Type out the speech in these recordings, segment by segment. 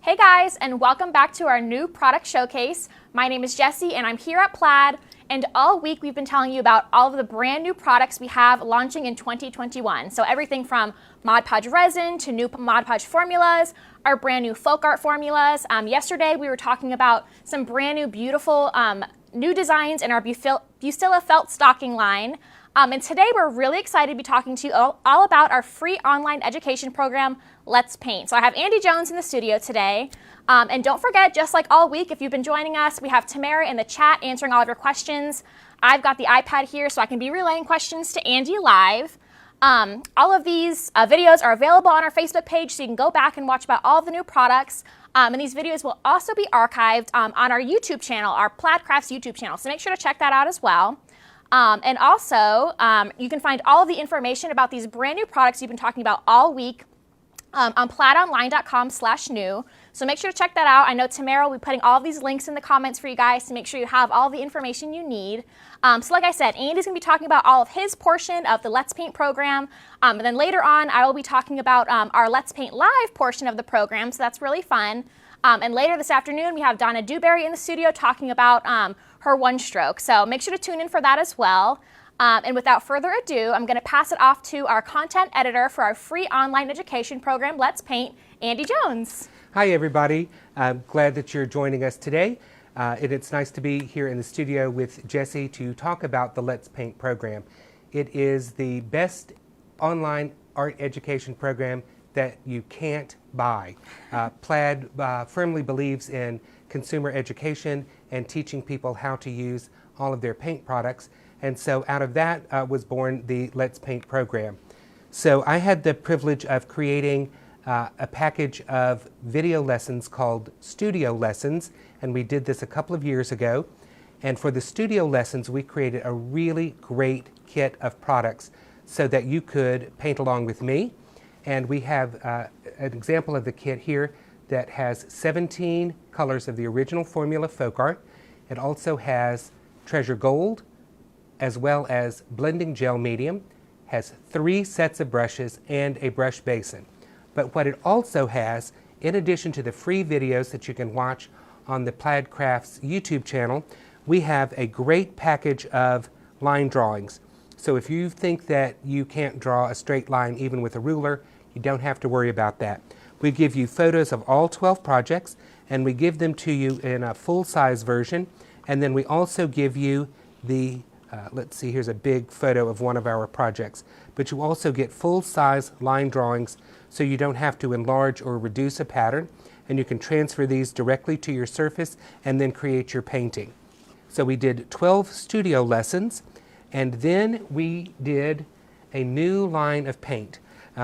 Hey guys, and welcome back to our new product showcase. My name is Jessie and I'm here at Plaid, and all week we've been telling you about all of the brand new products we have launching in 2021. So everything from Mod Podge resin to new Mod Podge formulas, our brand new folk art formulas. Yesterday we were talking about some brand new beautiful new designs in our Busilla felt stocking line. And today we're really excited to be talking to you all about our free online education program, Let's Paint. So I have Andy Jones in the studio today. And don't forget, just like all week, if you've been joining us, we have Tamara in the chat answering all of your questions. I've got the iPad here so I can be relaying questions to Andy live. All of these videos are available on our Facebook page, so you can go back and watch about all of the new products. And these videos will also be archived on our YouTube channel, our Plaid Crafts YouTube channel. So make sure to check that out as well. And also, you can find all of the information about these brand new products you've been talking about all week on plaidonline.com/new. So make sure to check that out. I know Tamara will be putting all of these links in the comments for you guys to make sure you have all the information you need. So like I said, Andy's going to be talking about all of his portion of the Let's Paint program. And then later on, I will be talking about our Let's Paint Live portion of the program, so that's really fun. And later this afternoon, we have Donna Dewberry in the studio talking about her one stroke. So make sure to tune in for that as well. And without further ado, I'm going to pass it off to our content editor for our free online education program, Let's Paint, Andy Jones. Hi everybody, I'm glad that you're joining us today. It's nice to be here in the studio with Jessie to talk about the Let's Paint program. It is the best online art education program that you can't buy. Plaid firmly believes in consumer education and teaching people how to use all of their paint products. And so out of that was born the Let's Paint program. So I had the privilege of creating a package of video lessons called Studio Lessons, and we did this a couple of years ago. And for the studio lessons, we created a really great kit of products so that you could paint along with me. And we have an example of the kit here that has 17 colors of the original formula folk art. It also has Treasure Gold, as well as blending gel medium, has 3 sets of brushes and a brush basin. But what it also has, in addition to the free videos that you can watch on the Plaid Crafts YouTube channel, we have a great package of line drawings. So if you think that you can't draw a straight line even with a ruler, you don't have to worry about that. We give you photos of all 12 projects, and we give them to you in a full-size version. And then we also give you the, let's see, here's a big photo of one of our projects. But you also get full-size line drawings, so you don't have to enlarge or reduce a pattern. And you can transfer these directly to your surface and then create your painting. So we did 12 studio lessons, and then we did a new line of paint.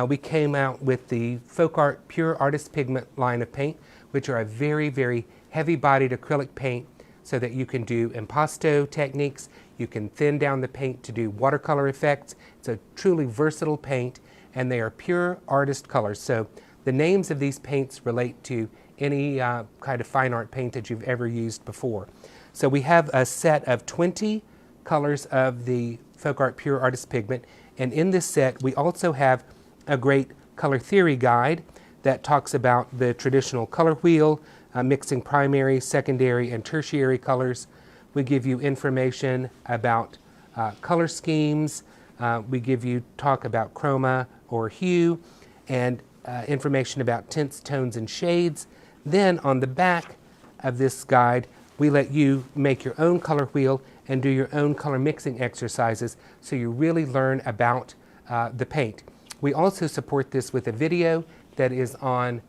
We came out with the Folk Art Pure Artist Pigment line of paint, which are a very, very heavy-bodied acrylic paint so that you can do impasto techniques. You can thin down the paint to do watercolor effects. It's a truly versatile paint, and they are pure artist colors. So the names of these paints relate to any kind of fine art paint that you've ever used before. So we have a set of 20 colors of the Folk Art Pure Artist Pigment, and in this set we also have a great color theory guide that talks about the traditional color wheel, mixing primary, secondary, and tertiary colors. We give you information about color schemes. We give you talk about chroma or hue, and information about tints, tones, and shades. Then on the back of this guide, we let you make your own color wheel and do your own color mixing exercises so you really learn about the paint. We also support this with a video that is on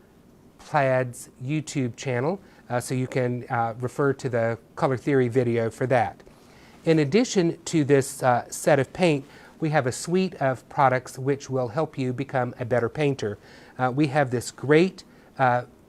Plaid's YouTube channel, so you can refer to the color theory video for that. In addition to this set of paint, we have a suite of products which will help you become a better painter. We have this great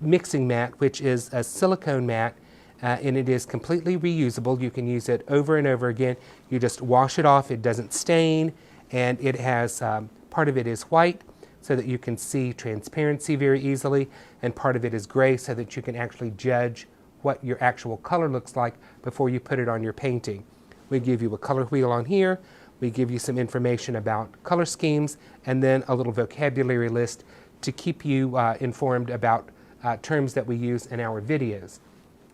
mixing mat, which is a silicone mat, and it is completely reusable. You can use it over and over again. You just wash it off, it doesn't stain, and it has part of it is white so that you can see transparency very easily, and part of it is gray so that you can actually judge what your actual color looks like before you put it on your painting. We give you a color wheel on here, we give you some information about color schemes, and then a little vocabulary list to keep you informed about terms that we use in our videos.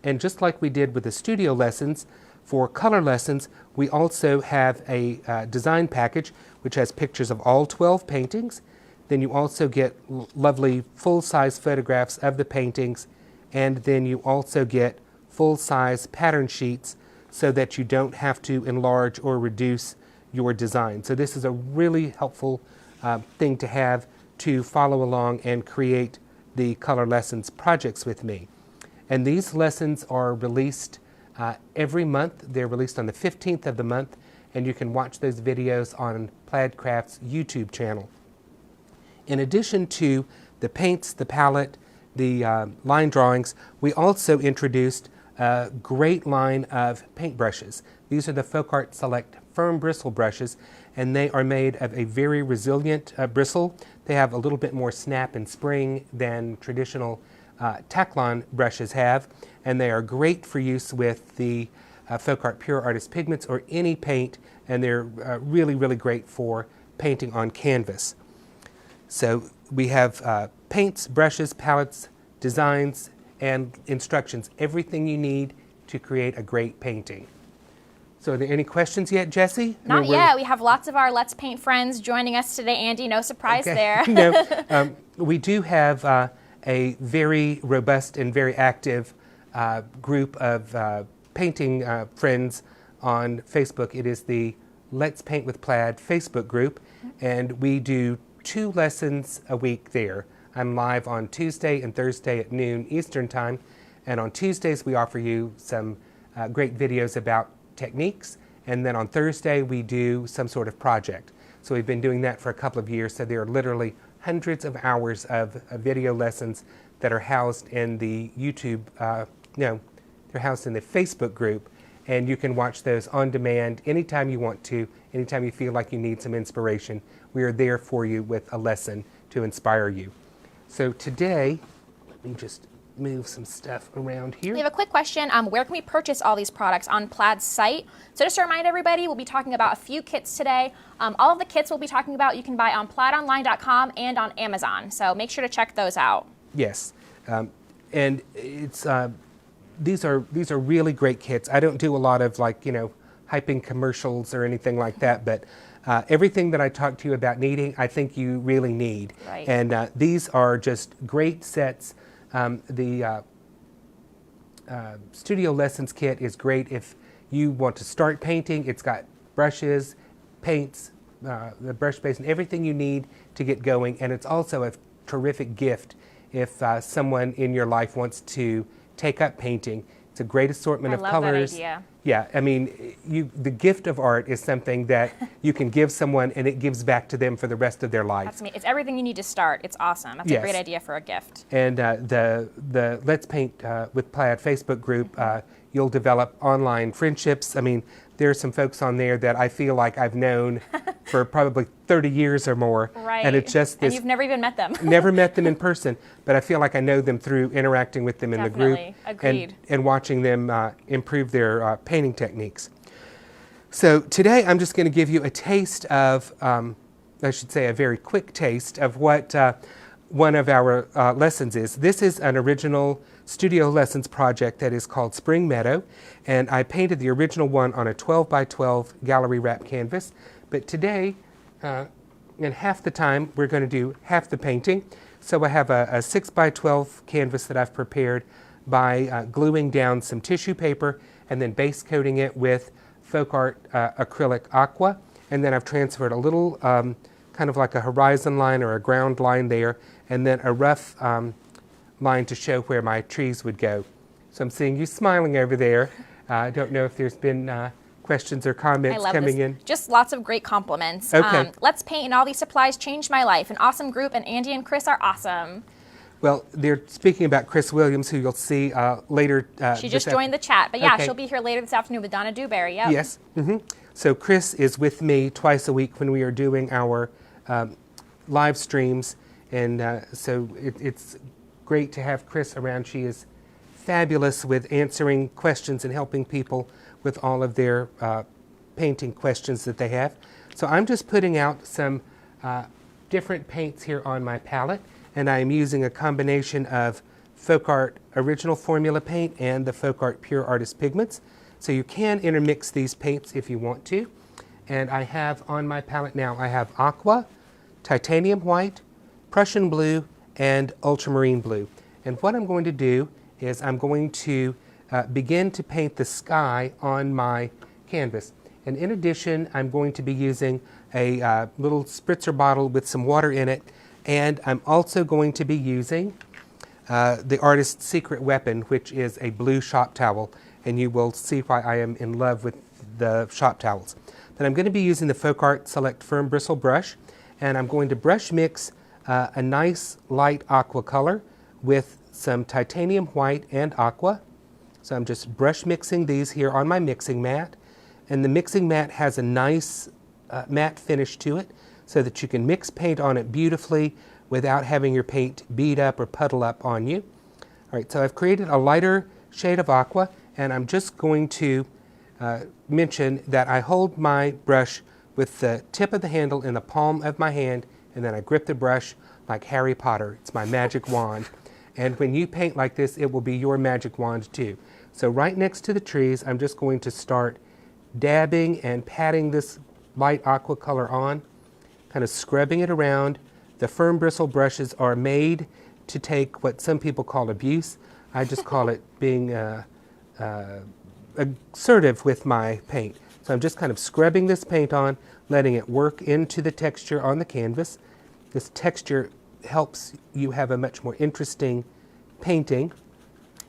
And just like we did with the studio lessons, for color lessons, we also have a design package which has pictures of all 12 paintings. Then you also get lovely full-size photographs of the paintings, and then you also get full-size pattern sheets so that you don't have to enlarge or reduce your design. So this is a really helpful thing to have to follow along and create the color lessons projects with me. And these lessons are released every month. They're released on the 15th of the month, and you can watch those videos on Plaid Craft's YouTube channel. In addition to the paints, the palette, the line drawings, we also introduced a great line of paint brushes. These are the Folk Art Select Firm Bristle brushes, and they are made of a very resilient bristle. They have a little bit more snap and spring than traditional Taklon brushes have, and they are great for use with the Folk Art Pure Artist Pigments or any paint, and they're really, really great for painting on canvas. So we have paints, brushes, palettes, designs, and instructions, everything you need to create a great painting. So are there any questions yet, Jessie? Not yet. We have lots of our Let's Paint friends joining us today, Andy. No surprise there. No, we do have a very robust and very active group of painting friends on Facebook. It is the Let's Paint with Plaid Facebook group, and we do 2 lessons a week there. I'm live on Tuesday and Thursday at noon Eastern Time, and on Tuesdays we offer you some great videos about techniques, and then on Thursday we do some sort of project. So we've been doing that for a couple of years, so there are literally hundreds of hours of video lessons that are housed in the YouTube, they're housed in the Facebook group, and you can watch those on demand anytime you want to, anytime you feel like you need some inspiration. We are there for you with a lesson to inspire you. So today, let me just move some stuff around here. We have a quick question. Where can we purchase all these products on Plaid's site? So just to remind everybody, we'll be talking about a few kits today. All of the kits we'll be talking about you can buy on plaidonline.com and on Amazon. So make sure to check those out. Yes, and it's these are really great kits. I don't do a lot of hyping commercials or anything like that, but everything that I talked to you about needing, I think you really need. Right. And these are just great sets. The Studio Lessons kit is great if you want to start painting. It's got brushes, paints, the brush base, and everything you need to get going. And it's also a terrific gift if someone in your life wants to take up painting. It's a great assortment of colors. That idea. Yeah, I mean, the gift of art is something that you can give someone and it gives back to them for the rest of their life. That's me. It's everything you need to start. It's awesome. That's a great idea for a gift. And the Let's Paint with Plaid Facebook group, you'll develop online friendships. I mean, there are some folks on there that I feel like I've known for probably 30 years or more. Right. And it's just this. And you've never even met them. Never met them in person, but I feel like I know them through interacting with them in the group. Agreed. And watching them improve their painting techniques. So today I'm just going to give you a taste of, I should say a very quick taste of what one of our lessons is. This is an original Studio Lessons project that is called Spring Meadow, and I painted the original one on a 12 by 12 gallery wrap canvas, but today, in half the time, we're going to do half the painting. So I have a 6 by 12 canvas that I've prepared by gluing down some tissue paper and then base coating it with Folk Art acrylic aqua, and then I've transferred a little kind of like a horizon line or a ground line there, and then a rough line to show where my trees would go. So I'm seeing you smiling over there. I don't know if there's been questions or comments coming in. Just lots of great compliments. Okay. Let's Paint and all these supplies changed my life. An awesome group, and Andy and Chris are awesome. Well, they're speaking about Chris Williams, who you'll see later. She just joined the chat, but yeah, she'll be here later this afternoon with Donna Dewberry. Yep. Yes. So Chris is with me twice a week when we are doing our live streams, and so it's great to have Chris around. She is fabulous with answering questions and helping people with all of their painting questions that they have. So I'm just putting out some different paints here on my palette, and I'm using a combination of Folk Art Original Formula paint and the Folk Art Pure Artist Pigments. So you can intermix these paints if you want to. And I have on my palette now, I have aqua, titanium white, Prussian blue, and ultramarine blue. And what I'm going to do is I'm going to begin to paint the sky on my canvas. And in addition, I'm going to be using a little spritzer bottle with some water in it. And I'm also going to be using the artist's secret weapon, which is a blue shop towel, and you will see why I am in love with the shop towels. But I'm going to be using the Folk Art Select Firm Bristle brush, and I'm going to brush mix a nice light aqua color with some titanium white and aqua. So I'm just brush mixing these here on my mixing mat, and the mixing mat has a nice matte finish to it so that you can mix paint on it beautifully without having your paint bead up or puddle up on you. All right, so I've created a lighter shade of aqua, and I'm just going to mention that I hold my brush with the tip of the handle in the palm of my hand, and then I grip the brush like Harry Potter. It's my magic wand. And when you paint like this, it will be your magic wand too. So right next to the trees, I'm just going to start dabbing and patting this light aqua color on, kind of scrubbing it around. The firm bristle brushes are made to take what some people call abuse. I just call it being assertive with my paint. So I'm just kind of scrubbing this paint on, letting it work into the texture on the canvas. This texture helps you have a much more interesting painting.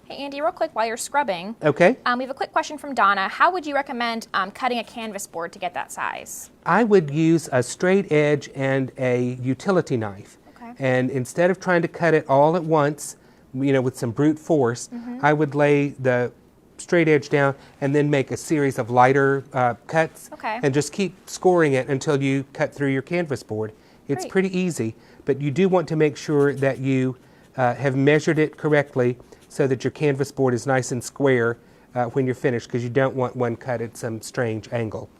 Hey Andy, real quick while you're scrubbing, okay. We have a quick question from Donna. How would you recommend cutting a canvas board to get that size? I would use a straight edge and a utility knife. Okay. And instead of trying to cut it all at once, you know, with some brute force, I would lay the straight edge down and then make a series of lighter cuts, and just keep scoring it until you cut through your canvas board. It's pretty easy, but you do want to make sure that you have measured it correctly so that your canvas board is nice and square when you're finished, because you don't want one cut at some strange angle.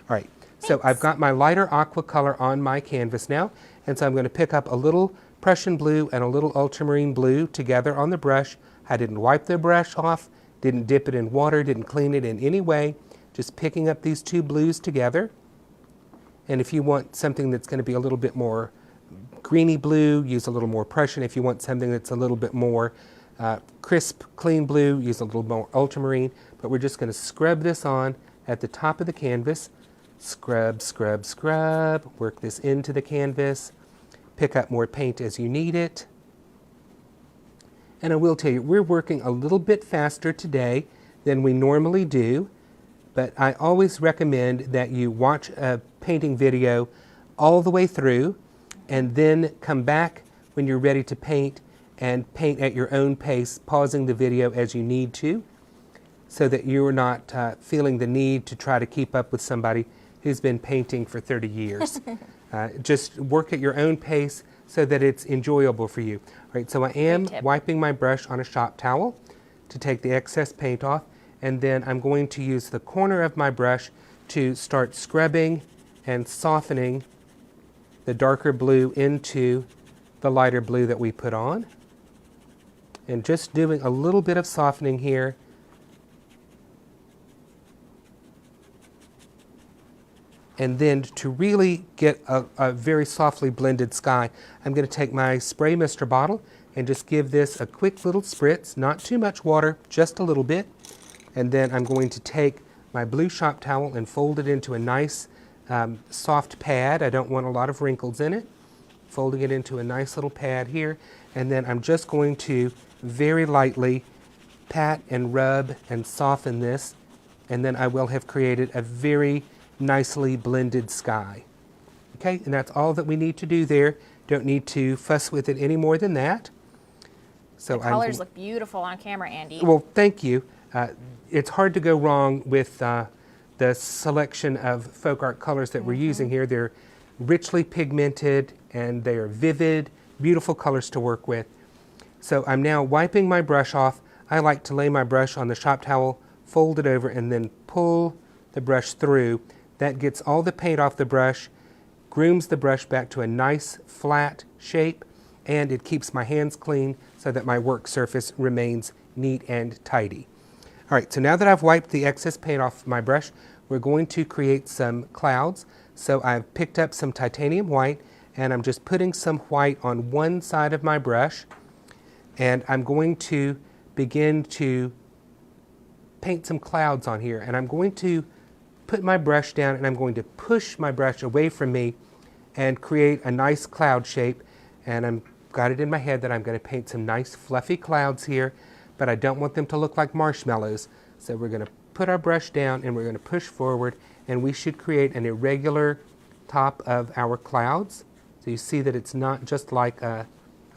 All right, so I've got my lighter aqua color on my canvas now, and so I'm going to pick up a little Prussian blue and a little ultramarine blue together on the brush. I didn't wipe the brush off, didn't dip it in water, didn't clean it in any way, just picking up these two blues together. And if you want something that's going to be a little bit more greeny blue, use a little more Prussian. If you want something that's a little bit more crisp, clean blue, use a little more ultramarine. But we're just going to scrub this on at the top of the canvas. Scrub, scrub, scrub. Work this into the canvas. Pick up more paint as you need it. And I will tell you, we're working a little bit faster today than we normally do, but I always recommend that you watch a painting video all the way through and then come back when you're ready to paint and paint at your own pace, pausing the video as you need to, so that you're not feeling the need to try to keep up with somebody who's been painting for 30 years. Just work at your own pace so that it's enjoyable for you. All right, so I am wiping my brush on a shop towel to take the excess paint off, and then I'm going to use the corner of my brush to start scrubbing and softening the darker blue into the lighter blue that we put on. And just doing a little bit of softening here. And then to really get a very softly blended sky, I'm going to take my spray mister bottle and just give this a quick little spritz, not too much water, just a little bit. And then I'm going to take my blue shop towel and fold it into a nice soft pad. I don't want a lot of wrinkles in it. Folding it into a nice little pad here. And then I'm just going to very lightly pat and rub and soften this. And then I will have created a very nicely blended sky. Okay, and that's all that we need to do there. Don't need to fuss with it any more than that. So the colors look beautiful on camera, Andy. Well, thank you. It's hard to go wrong with the selection of folk art colors that we're using here. They're richly pigmented and they are vivid, beautiful colors to work with. So I'm now wiping my brush off. I like to lay my brush on the shop towel, fold it over, and then pull the brush through. That gets all the paint off the brush, grooms the brush back to a nice flat shape, and it keeps my hands clean so that my work surface remains neat and tidy. All right, so now that I've wiped the excess paint off my brush, we're going to create some clouds. So I've picked up some titanium white, and I'm just putting some white on one side of my brush, and I'm going to begin to paint some clouds on here. And I'm going to put my brush down, and I'm going to push my brush away from me and create a nice cloud shape. And I've got it in my head that I'm going to paint some nice fluffy clouds here, but I don't want them to look like marshmallows. So we're going to put our brush down and we're going to push forward, and we should create an irregular top of our clouds. So you see that it's not just like a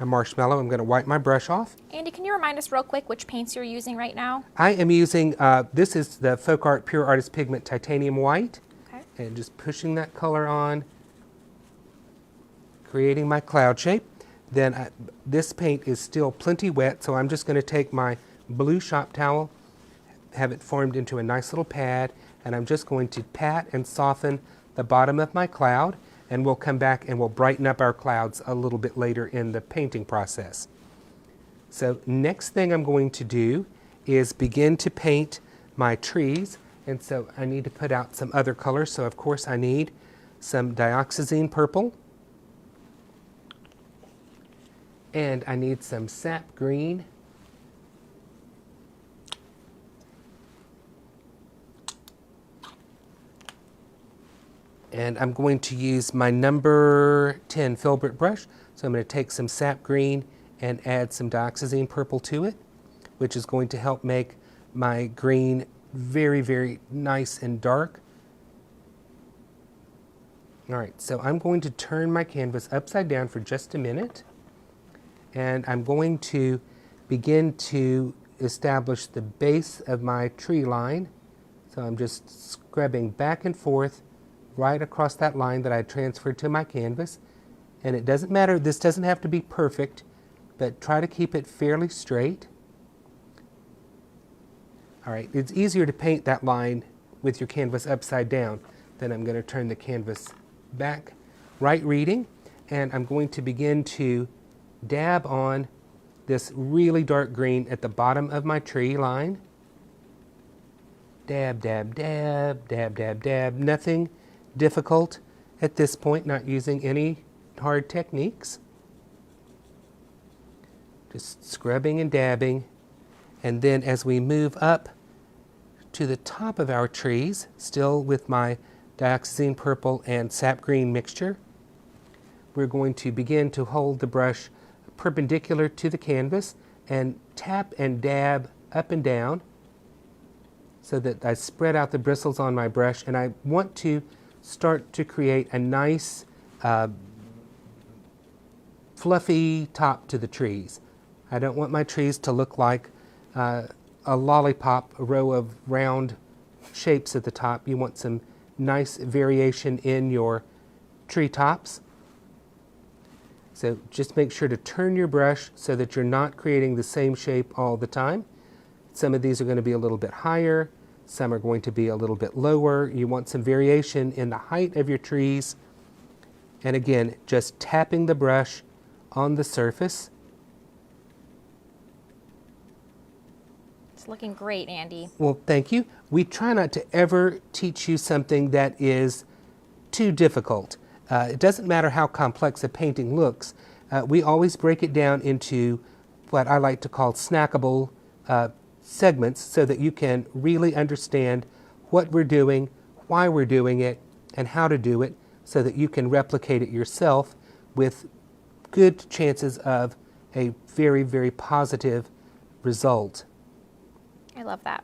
marshmallow. I'm going to wipe my brush off. Andy, can you remind us real quick which paints you're using right now? I am using, this is the Folk Art Pure Artist Pigment Titanium White. Okay. And just pushing that color on, creating my cloud shape. Then this paint is still plenty wet, so I'm just going to take my blue shop towel, have it formed into a nice little pad, and I'm just going to pat and soften the bottom of my cloud, and we'll come back and we'll brighten up our clouds a little bit later in the painting process. So next thing I'm going to do is begin to paint my trees, and so I need to put out some other colors. So of course I need some dioxazine purple, and I need some sap green, and I'm going to use my number 10 filbert brush. So I'm going to take some sap green and add some dioxazine purple to it, which is going to help make my green very, very nice and dark. All right, so I'm going to turn my canvas upside down for just a minute, and I'm going to begin to establish the base of my tree line. So I'm just scrubbing back and forth right across that line that I transferred to my canvas. And it doesn't matter, this doesn't have to be perfect, but try to keep it fairly straight. All right, it's easier to paint that line with your canvas upside down. Then I'm going to turn the canvas back, right reading, and I'm going to begin to dab on this really dark green at the bottom of my tree line. Dab, dab, dab, dab, dab, dab. Nothing difficult at this point, not using any hard techniques. Just scrubbing and dabbing. And then as we move up to the top of our trees, still with my dioxazine purple and sap green mixture, we're going to begin to hold the brush perpendicular to the canvas and tap and dab up and down so that I spread out the bristles on my brush, and I want to start to create a nice fluffy top to the trees. I don't want my trees to look like a lollipop, a row of round shapes at the top. You want some nice variation in your tree tops. So just make sure to turn your brush so that you're not creating the same shape all the time. Some of these are going to be a little bit higher, some are going to be a little bit lower. You want some variation in the height of your trees. And again, just tapping the brush on the surface. It's looking great, Andy. Well, thank you. We try not to ever teach you something that is too difficult. It doesn't matter how complex a painting looks. We always break it down into what I like to call snackable segments so that you can really understand what we're doing, why we're doing it, and how to do it so that you can replicate it yourself with good chances of a very, very positive result. I love that.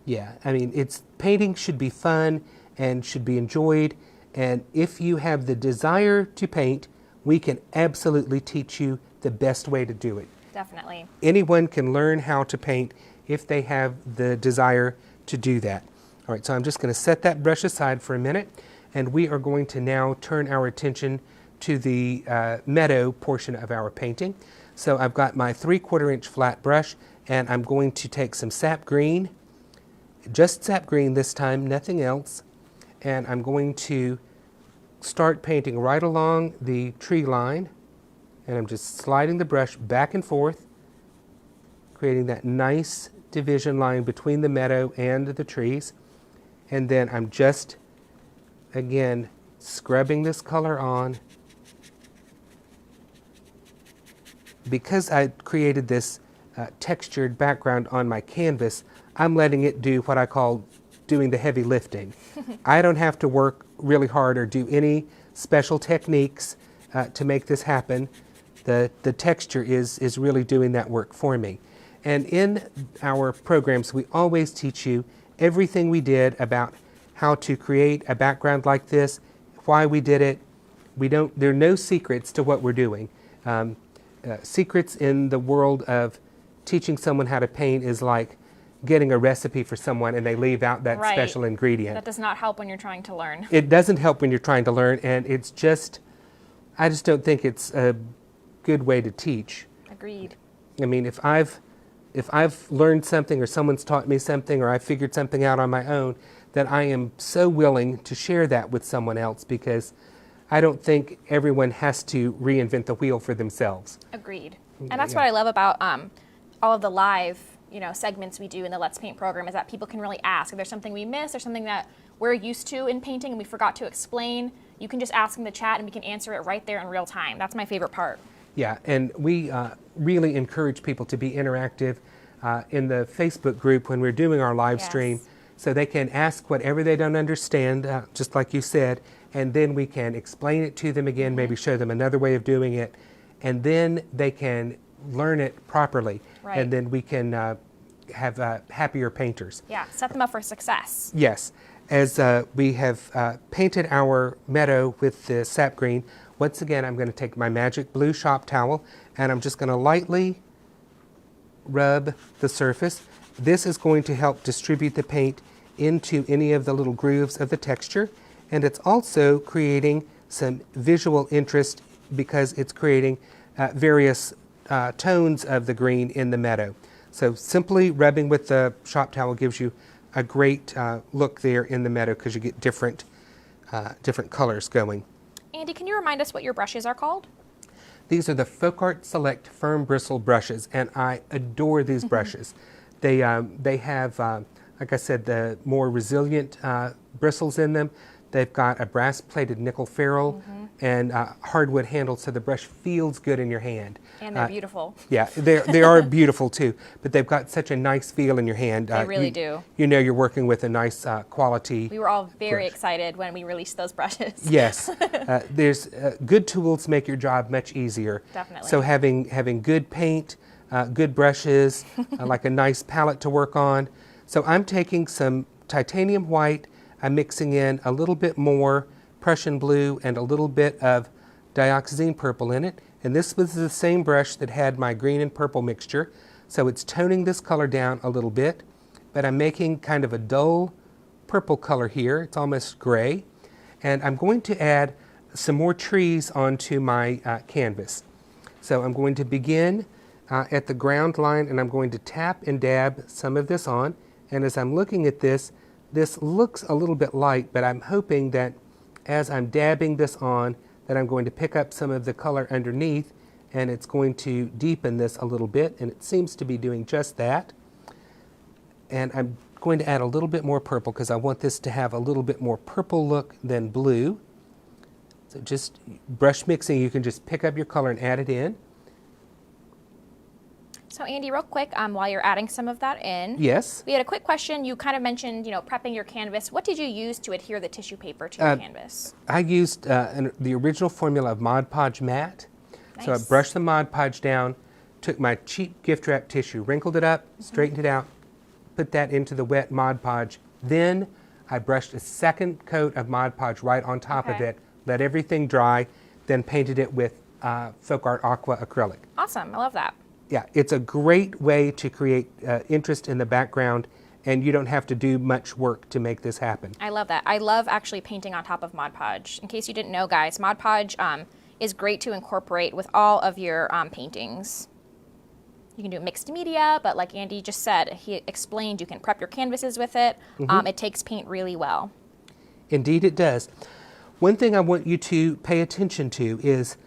Yeah, I mean, painting should be fun and should be enjoyed. And if you have the desire to paint, we can absolutely teach you the best way to do it. Definitely. Anyone can learn how to paint if they have the desire to do that. All right, so I'm just going to set that brush aside for a minute, and we are going to now turn our attention to the Meadow portion of our painting. So I've got my 3/4 inch flat brush, and I'm going to take some sap green, just sap green this time, nothing else, and I'm going to start painting right along the tree line. And I'm just sliding the brush back and forth, creating that nice division line between the meadow and the trees. And then I'm just, again, scrubbing this color on. Because I created this textured background on my canvas, I'm letting it do what I call doing the heavy lifting. I don't have to work really hard or do any special techniques to make this happen. The texture is really doing that work for me. And in our programs, we always teach you everything we did about how to create a background like this, why we did it. There are no secrets to what we're doing. Secrets in the world of teaching someone how to paint is like getting a recipe for someone and they leave out that special ingredient. That does not help when you're trying to learn. It doesn't help when you're trying to learn, and I just don't think it's a good way to teach. Agreed. I mean, if I've learned something or someone's taught me something or I figured something out on my own, then I am so willing to share that with someone else, because I don't think everyone has to reinvent the wheel for themselves. Agreed. And that's what I love about all of the live segments we do in the Let's Paint program, is that people can really ask if there's something we missed or something that we're used to in painting and we forgot to explain. You can just ask in the chat and we can answer it right there in real time. That's my favorite part. Yeah, and we really encourage people to be interactive in the Facebook group when we're doing our live stream, so they can ask whatever they don't understand, just like you said, and then we can explain it to them again, maybe show them another way of doing it, and then they can learn it properly, and then we can have happier painters. Yeah, set them up for success. Yes. As we have painted our meadow with the sap green, once again I'm going to take my magic blue shop towel and I'm just going to lightly rub the surface. This is going to help distribute the paint into any of the little grooves of the texture, and it's also creating some visual interest because it's creating various tones of the green in the meadow. So simply rubbing with the shop towel gives you a great look there in the meadow, because you get different colors going. Andy, can you remind us what your brushes are called? These are the Folk Art Select Firm Bristle brushes, and I adore these brushes. They have, like I said, the more resilient bristles in them. They've got a brass-plated nickel ferrule and hardwood handle, so the brush feels good in your hand. And they're beautiful. Yeah, they are beautiful too, but they've got such a nice feel in your hand. They really do. You know you're working with a nice quality. We were all very excited when we released those brushes. Yes, there's good tools make your job much easier. Definitely. So having good paint, good brushes, like a nice palette to work on. So I'm taking some titanium white. I'm mixing in a little bit more Prussian blue and a little bit of dioxazine purple in it. And this was the same brush that had my green and purple mixture. So it's toning this color down a little bit, but I'm making kind of a dull purple color here. It's almost gray. And I'm going to add some more trees onto my canvas. So I'm going to begin at the ground line, and I'm going to tap and dab some of this on. And as I'm looking at this, this looks a little bit light, but I'm hoping that as I'm dabbing this on, that I'm going to pick up some of the color underneath, and it's going to deepen this a little bit, and it seems to be doing just that. And I'm going to add a little bit more purple because I want this to have a little bit more purple look than blue. So just brush mixing, you can just pick up your color and add it in. So Andy, real quick, while you're adding some of that in, yes, we had a quick question. You kind of mentioned, prepping your canvas. What did you use to adhere the tissue paper to your canvas? I used the original formula of Mod Podge matte. Nice. So I brushed the Mod Podge down, took my cheap gift wrap tissue, wrinkled it up, straightened it out, put that into the wet Mod Podge. Then I brushed a second coat of Mod Podge right on top of it, let everything dry, then painted it with Folk Art Aqua acrylic. Awesome, I love that. Yeah, it's a great way to create interest in the background, and you don't have to do much work to make this happen. I love that. I love actually painting on top of Mod Podge. In case you didn't know, guys, Mod Podge is great to incorporate with all of your paintings. You can do mixed media, but like Andy just said, he explained, you can prep your canvases with it. It takes paint really well. Indeed it does. One thing I want you to pay attention to is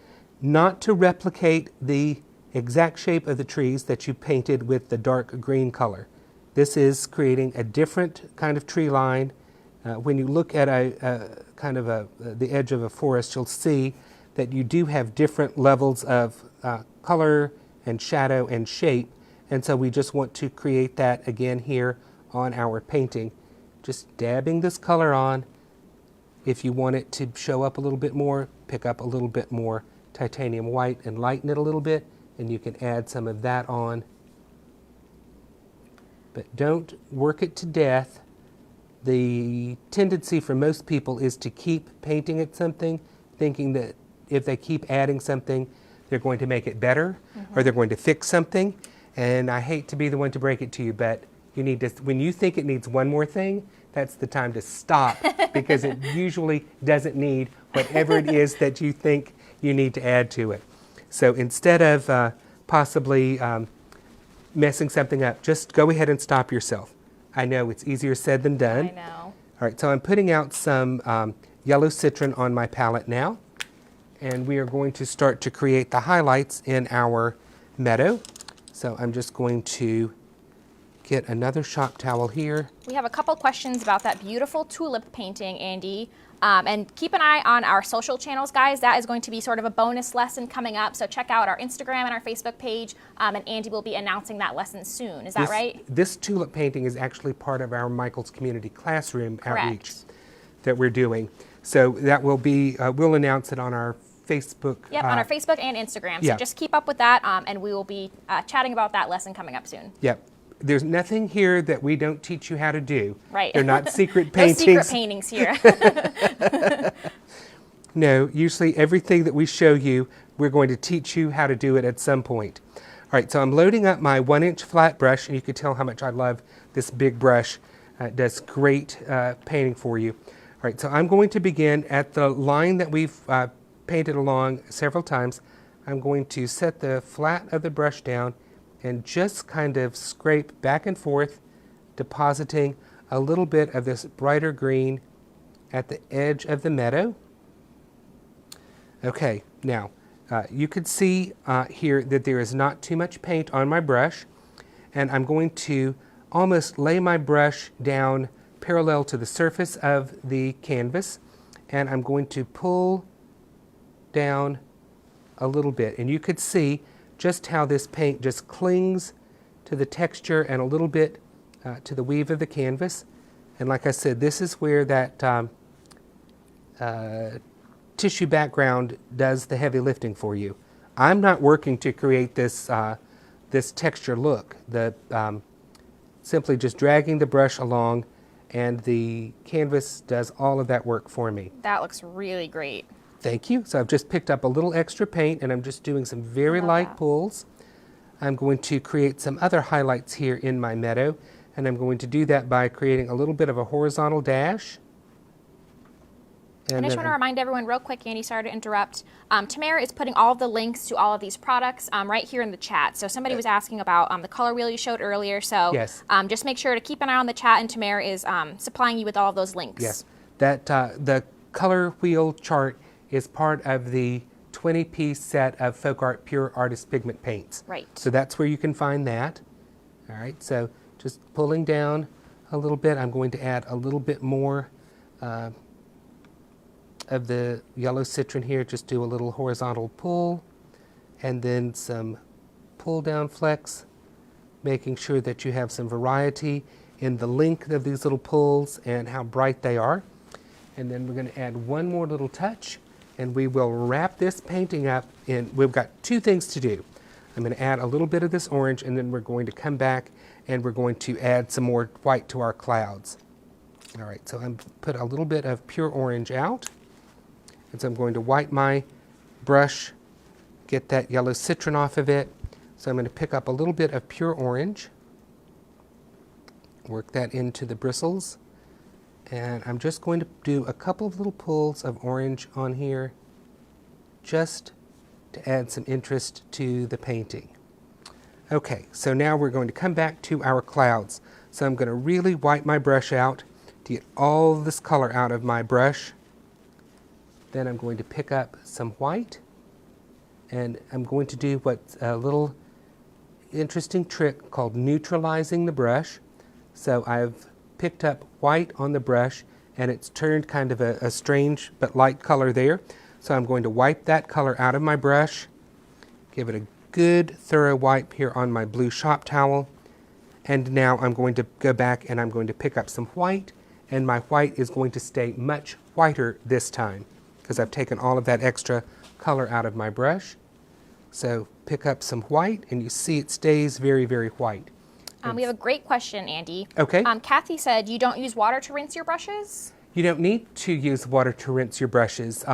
not to replicate the exact shape of the trees that you painted with the dark green color. This is creating a different kind of tree line. When you look at the edge of a forest, you'll see that you do have different levels of color and shadow and shape, and so we just want to create that again here on our painting. Just dabbing this color on. If you want it to show up a little bit more, pick up a little bit more titanium white and lighten it a little bit, and you can add some of that on. But don't work it to death. The tendency for most people is to keep painting at something, thinking that if they keep adding something, they're going to make it better, or they're going to fix something. And I hate to be the one to break it to you, but you need to, when you think it needs one more thing, that's the time to stop, because it usually doesn't need whatever it is that you think you need to add to it. So instead of possibly messing something up, just go ahead and stop yourself. I know it's easier said than done. I know. All right, so I'm putting out some yellow citron on my palette now, and we are going to start to create the highlights in our meadow. So I'm just going to get another shop towel here. We have a couple questions about that beautiful tulip painting, Andy. And keep an eye on our social channels, guys. That is going to be sort of a bonus lesson coming up. So check out our Instagram and our Facebook page, and Andy will be announcing that lesson soon. Is that right? This tulip painting is actually part of our Michael's Community Classroom outreach Correct. that we're doing. So that will be, we'll announce it on our Facebook. Yep, on our Facebook and Instagram. So yeah. just keep up with that, and we will be chatting about that lesson coming up soon. Yep. There's nothing here that we don't teach you how to do. Right. They're not secret No paintings. secret paintings here. No, usually everything that we show you, we're going to teach you how to do it at some point. All right, so I'm loading up my 1-inch flat brush, and you can tell how much I love this big brush. It does great painting for you. All right, so I'm going to begin at the line that we've painted along several times. I'm going to set the flat of the brush down and just kind of scrape back and forth, depositing a little bit of this brighter green at the edge of the meadow. Okay, now you could see here that there is not too much paint on my brush, and I'm going to almost lay my brush down parallel to the surface of the canvas, and I'm going to pull down a little bit, and you could see just how this paint just clings to the texture and a little bit to the weave of the canvas. And like I said, this is where that tissue background does the heavy lifting for you. I'm not working to create this, this texture look. Simply just dragging the brush along, and the canvas does all of that work for me. That looks really great. Thank you. So I've just picked up a little extra paint, and I'm just doing some very light pulls. I'm going to create some other highlights here in my meadow, and I'm going to do that by creating a little bit of a horizontal dash. And I just want to remind everyone real quick, Andy, sorry to interrupt. Tamara is putting all of the links to all of these products right here in the chat. So somebody was asking about the color wheel you showed earlier. So yes. Just make sure to keep an eye on the chat, and Tamara is supplying you with all of those links. Yes, that the color wheel chart is part of the 20-piece set of Folk Art Pure Artist Pigment paints. Right. So that's where you can find that. All right, so just pulling down a little bit, I'm going to add a little bit more of the yellow citron here. Just do a little horizontal pull, and then some pull down flex, making sure that you have some variety in the length of these little pulls and how bright they are. And then we're going to add one more little touch, and we will wrap this painting up in, we've got two things to do. I'm going to add a little bit of this orange, and then we're going to come back and we're going to add some more white to our clouds. All right, so I'm put a little bit of pure orange out, and so I'm going to wipe my brush, get that yellow citron off of it. So I'm going to pick up a little bit of pure orange, work that into the bristles. And I'm just going to do a couple of little pulls of orange on here, just to add some interest to the painting. Okay, so now we're going to come back to our clouds. So I'm going to really wipe my brush out to get all this color out of my brush. Then I'm going to pick up some white, And I'm going to do what's a little interesting trick called neutralizing the brush. So I've picked up white on the brush, and it's turned kind of a strange but light color there. So I'm going to wipe that color out of my brush, give it a good thorough wipe here on my blue shop towel, and now I'm going to go back and I'm going to pick up some white, and my white is going to stay much whiter this time because I've taken all of that extra color out of my brush. So pick up some white, and you see it stays very, very white. We have a great question, Andy. Okay. Kathy said you don't use water to rinse your brushes? You don't need to use water to rinse your brushes.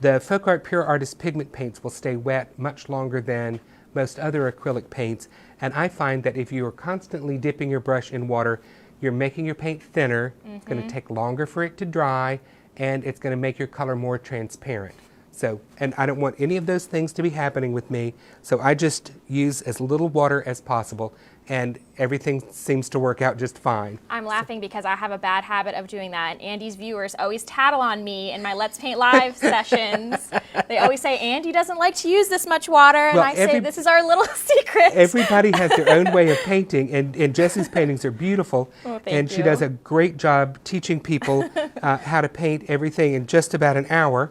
The Folk Art Pure Artist Pigment paints will stay wet much longer than most other acrylic paints, and I find that if you are constantly dipping your brush in water, you're making your paint thinner. It's going to take longer for it to dry, and it's going to make your color more transparent. So, and I don't want any of those things to be happening with me, so I just use as little water as possible, and everything seems to work out just fine. I'm laughing because I have a bad habit of doing that. Andy's viewers always tattle on me in my Let's Paint Live sessions. They always say, Andy doesn't like to use this much water, and I say, this is our little secret. Everybody has their own way of painting, and Jessie's paintings are beautiful, and she does a great job teaching people how to paint everything in just about an hour.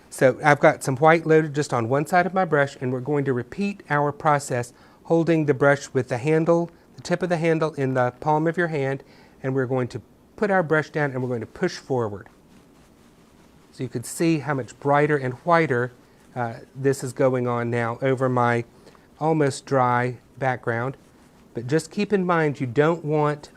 So I've got some white loaded just on one side of my brush, and we're going to repeat our process holding the brush with the handle, the tip of the handle in the palm of your hand, and we're going to put our brush down and we're going to push forward. So you can see how much brighter and whiter this is going on now over my almost dry background. But just keep in mind you don't want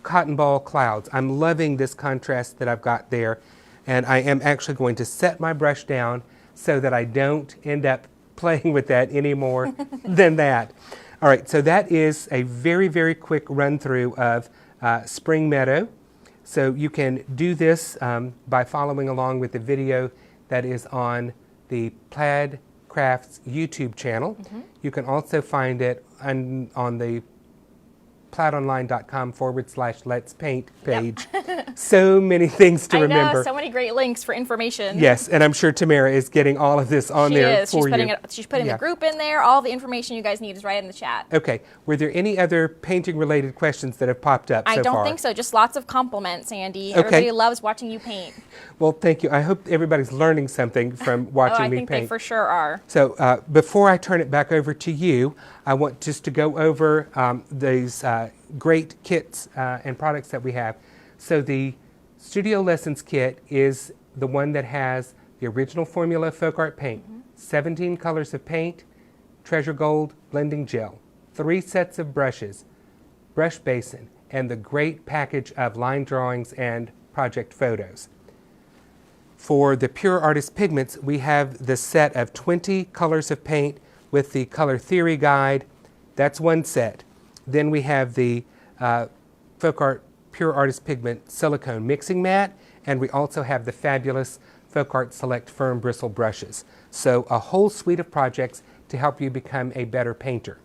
cotton ball clouds. I'm loving this contrast that I've got there, and I am actually going to set my brush down so that I don't end up playing with that any more than that. All right, so that is a very, very quick run through of Spring Meadow. So you can do this by following along with the video that is on the Plaid Crafts YouTube channel. You can also find it on the plaidonline.com/Let's Paint page. So many things to remember. I know, so many great links for information. Yes, and I'm sure Tamara is getting all of this on there for you. She's putting the group in there. All the information you guys need is right in the chat. Okay. Were there any other painting-related questions that have popped up so far? I don't think so. Just lots of compliments, Andy. Everybody loves watching you paint. Well, thank you. I hope everybody's learning something from watching me paint. I think they for sure are. So before I turn it back over to you, I want just to go over these great kits and products that we have. So the Studio Lessons kit is the one that has the original formula folk art paint, 17 colors of paint, treasure gold blending gel, 3 sets of brushes, brush basin, and the great package of line drawings and project photos. For the Pure Artist Pigments, we have the set of 20 colors of paint with the color theory guide. That's one set. Then we have the Folk Art Pure Artist Pigment silicone mixing mat, and we also have the fabulous Folk Art Select Firm Bristle brushes. So a whole suite of projects to help you become a better painter.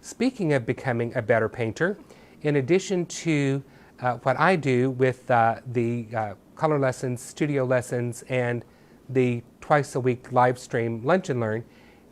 Speaking of becoming a better painter, in addition to what I do with the color lessons, studio lessons, and the twice-a-week live stream Lunch and Learn,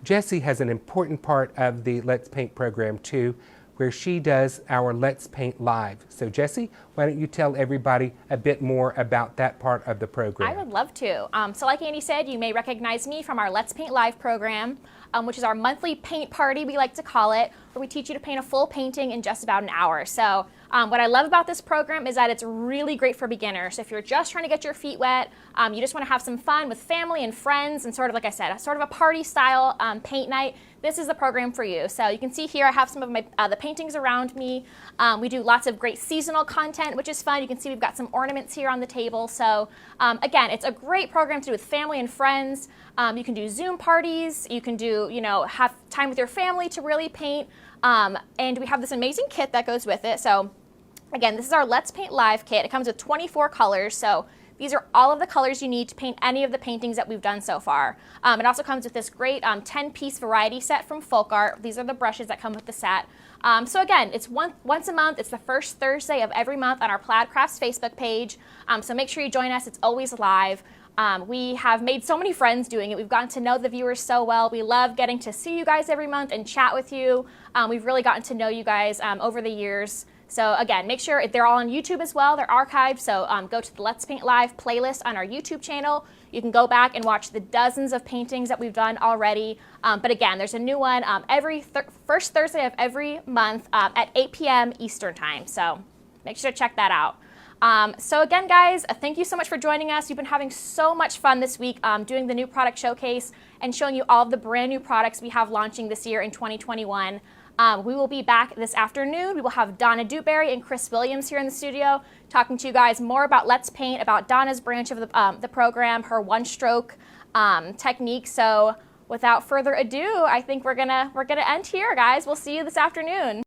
Jessie has an important part of the Let's Paint program too, where she does our Let's Paint Live. So Jessie, why don't you tell everybody a bit more about that part of the program? I would love to. So like Andy said, you may recognize me from our Let's Paint Live program, which is our monthly paint party, we like to call it, where we teach you to paint a full painting in just about an hour. So what I love about this program is that it's really great for beginners. So if you're just trying to get your feet wet, you just want to have some fun with family and friends and sort of, like I said, sort of a party style paint night, this is the program for you. So you can see here I have some of my the paintings around me. We do lots of great seasonal content, which is fun. You can see we've got some ornaments here on the table. So again, it's a great program to do with family and friends. You can do Zoom parties. You can do, have time with your family to really paint. And we have this amazing kit that goes with it. So again, this is our Let's Paint Live kit. It comes with 24 colors. So these are all of the colors you need to paint any of the paintings that we've done so far. It also comes with this great 10-piece variety set from Folk Art. These are the brushes that come with the set. So again, it's once a month. It's the first Thursday of every month on our Plaid Crafts Facebook page. So make sure you join us. It's always live. We have made so many friends doing it. We've gotten to know the viewers so well. We love getting to see you guys every month and chat with you. We've really gotten to know you guys over the years. So again, make sure they're all on YouTube as well. They're archived. So go to the Let's Paint Live playlist on our YouTube channel. You can go back and watch the dozens of paintings that we've done already. But again, there's a new one every first Thursday of every month at 8 p.m. Eastern Time. So make sure to check that out. So again, guys, thank you so much for joining us. You've been having so much fun this week doing the new product showcase and showing you all of the brand new products we have launching this year in 2021. We will be back this afternoon. We will have Donna Dewberry and Chris Williams here in the studio talking to you guys more about Let's Paint, about Donna's branch of the program, her one-stroke technique. So without further ado, I think we're gonna end here, guys. We'll see you this afternoon.